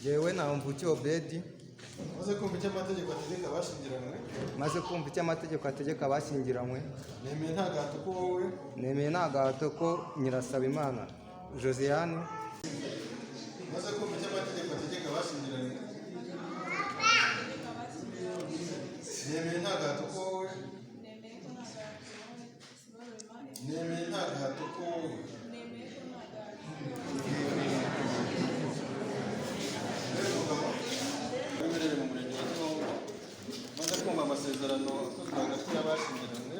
Jewe Ntamvukiye Obedi maze kumva icyo amategeko ategeka abashyingiranywe maze kumva icyo amategeko ategeka abashyingiranywe nemeye nta gahato ko wowe nemeye nta gahato ko Nyirasabimana Josiane maze kumva icyo amategeko ategeka abashyingiranywe nemeye nta gahato ko wowe nemeye nta gahato ko wowe wemerere mu murenge wa Gihundwe maze kumva amasezerano akozwe hagati y'abashyingiranywe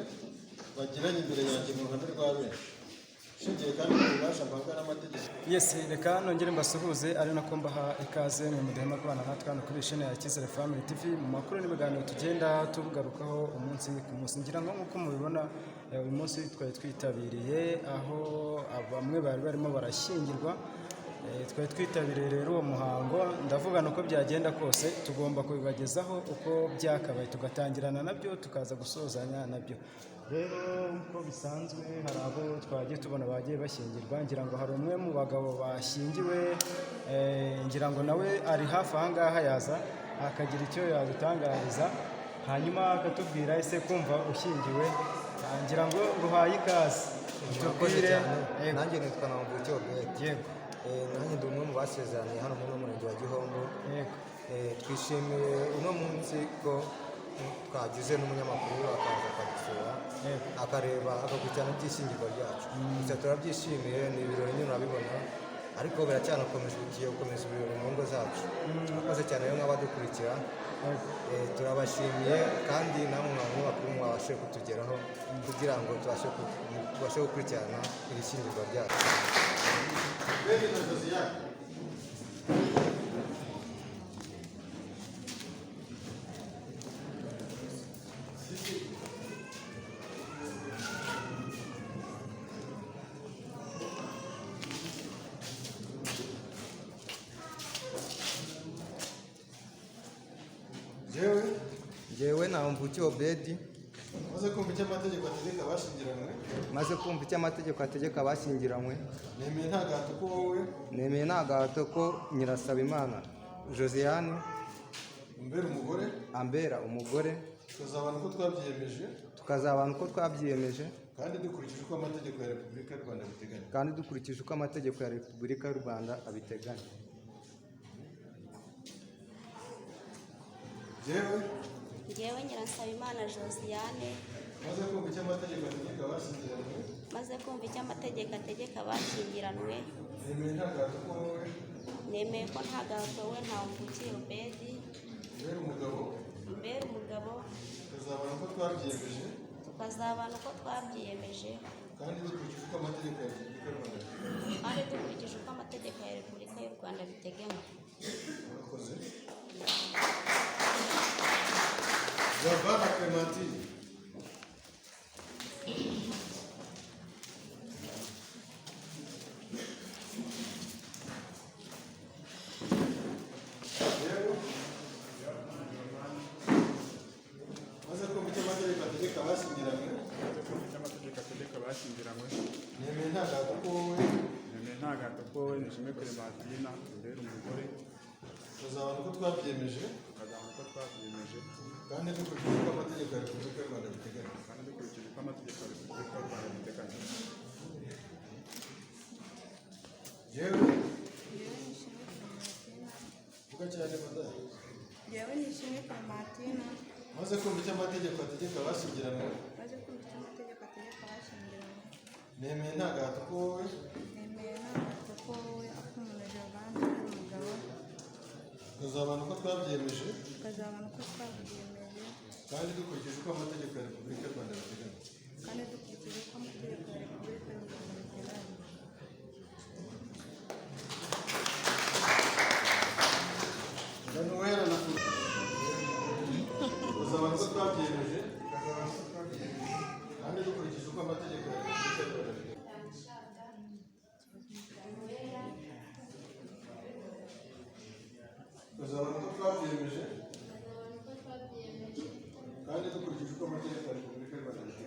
bagiranye imbere yanjye mu ruhame rwa benshi ishingiye kandi ku bubasha mpabwa n'amategeko. Reka nongere mbasuhuze ari nako mbaha ikaze mu mudahema kubana natwe hano kuri ishene ya Icyizere Family TV mu makuru n'ibiganiro tugenda tugarukaho umunsi ku munsi. Ngira ngo nk'uko mubibona uyu munsi twari twitabiriye aho bamwe bari barimo barashyingirwa. Twari twitabiriye rero uwo muhango, ndavuga uko byagenda kose tugomba kubibagezaho uko byakabaye, tugatangirana nabyo tukaza gusozanya nabyo. Rero uko bisanzwe hari abo twagiye tubona bagiye bashyingirwa, ngira ngo hari umwe mu bagabo bashyingiwe, ngira ngo nawe ari hafi aha ngaha yaza akagira icyo yadutangariza, hanyuma akatubwira ese kumva ushyingiwe. Ngira ngo nguhaye ikaze tubwire. Nanjye nitwa Ntamvukiye Obedi. Yego. Nanjye ndi umwe mu basezeranye hano muri murenge wa Gihundwe. Yego. Twishimiye uno munsi ko twagize n'umunyamakuru akaza akadusura akareba agakurikirana iby'ishyingirwa ryacu. Gusa turabyishimiye, ni ibirori nyine urabibona, ariko biracyanakomeje, ugiye gukomeza ibirori mu ngo zacu. Murakoze cyane rero nk'abadukurikira, turabashimiye kandi namwe abanyamakuru mwabashe kutugeraho kugira ngo tubashe gukurikirana iri shyingirwa ryacu. Jewe Ntamvukiye Obedi maze kumva icyo amategeko ategeka abashyingiranywe maze kumva icyo amategeko ategeka abashyingiranywe nemeye nta gahato ko wowe nemeye nta gahato ko Nyirasabimana Josiane ambera umugore tukazabana uko twabyiyemeje kandi dukurikije uko amategeko ya Repubulika y'u Rwanda abiteganya Jewe Nyirasabimana Josiane maze kumva icyo amategeko ategeka abashyingiranywe nemeye nta gahato ko wowe nemeye ko nta gahato we Ntamvukiye Obedi mbere umugabo tukazabana uko twabyiyemeje kandi dukurikije uko amategeko ya Repubulika y'u Rwanda abiteganya. Zavana Clementine maze kumva icyo amategeko ategeka abashyingiranywe nemeye nta gahato ko wowe Nishimwe Clementine mbere umugore tukazabana uko twabyiyemeje kandi dukurikije uko amategeko ya Repubulika y'u Rwanda abiteganya. Vuga cyane madame. Jewe Nishimwe Clementine maze kumva icyo amategeko ategeka abashyingiranywe nemeye nta gahato ko wowe tukazabana uko twabyiyemeje kandi dukurikije uko amategeko ya Repubulika y'u Rwanda abiteganya. tukazabana uko twabyiyemeje kandi dukurikije uko amategeko ya Repubulika y'u Rwanda abiteganya. tukazabana uko twabyiyemeje kandi dukurikije uko amategeko ya Repubulika y'u Rwanda abiteganya.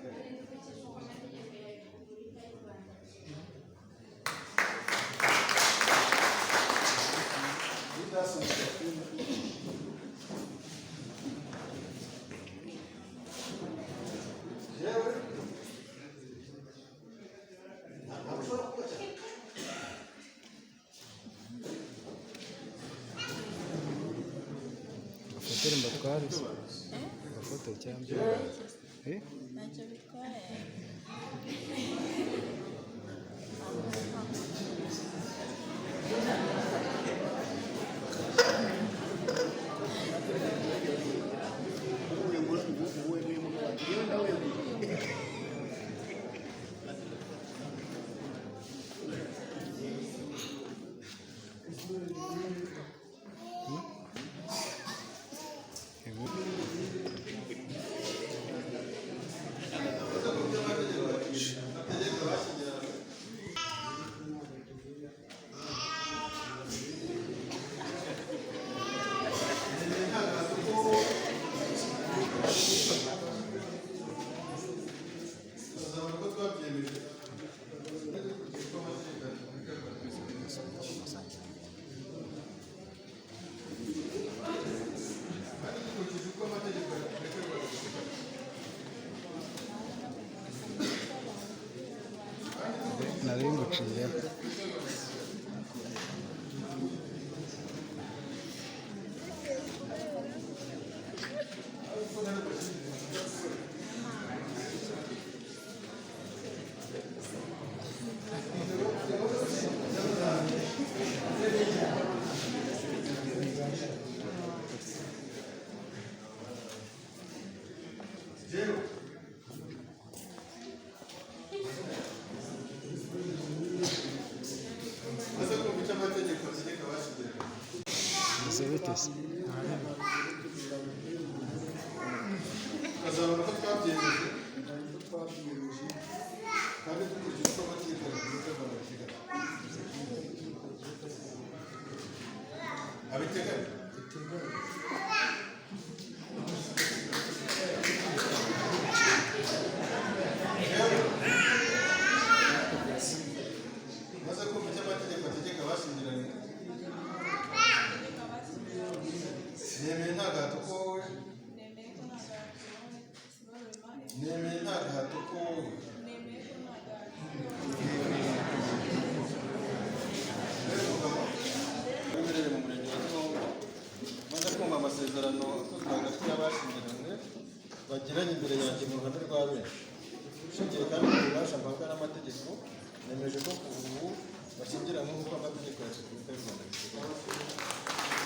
Turi mbatware se agafoto cyangwa ntacyo bitwaye. nari nguciye Services. azabona ko twabyemeje kandi dukurikije uko amategeko y'umutekano abiteganya maze kumva icyo amategeko ategeka abashyingiranywe nemeye nta gahato ko wowe nemeye nta gahato ko wowe wemerere mu murenge wa Gihundwe maze kumva amasezerano akozwe hagati y'abashyingiranywe bagiranye imbere yanjye mu ruhame rwa benshi ushingiye kandi ku bubasha mpabwa n'amategeko nemeje ko kuva ubu bashyingiranywe nk'uko amategeko ya Repubulika y'u Rwanda abiteganya.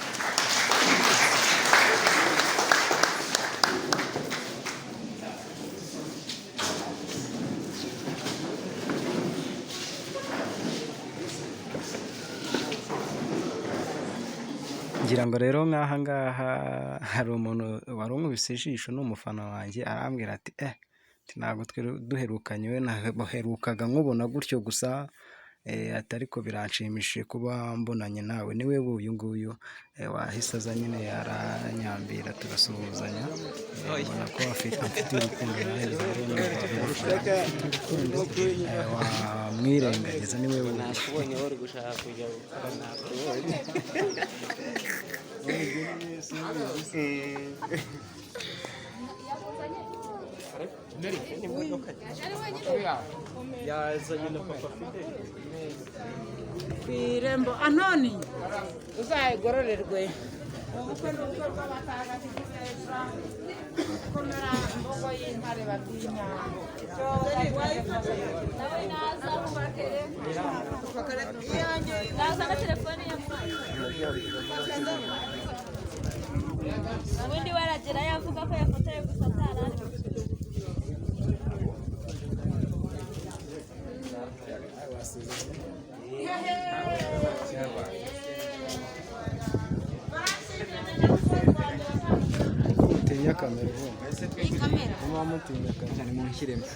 ngira ngo rero nk'aha ngaha hari umuntu wari umubise ijisho n'umufana wanjye arambwira ati ntabwo duherukanye we naherukaga nkubona gutyo gusa ati ariko biranshimishije kuba mbonanye nawe niwe uyu nguyu wahise aza nyine yaranyambira turasuhuzanya ubona ko afite urukundo wamwirengagiza niwe nakubonye wari gushaka kujya gukora nakubonye yazanye na papa Fidel ku irembo Antoni uzayigororerwe ubukwe n'ubukwe bw'abatagatifu beza komera imbogo y'intare batinya naza na telefone ya ubundi waragera yavuga ko yafotoye gusa atarari mutinya kamera ubu kamera mutinya kamera cyane mu nshyiremo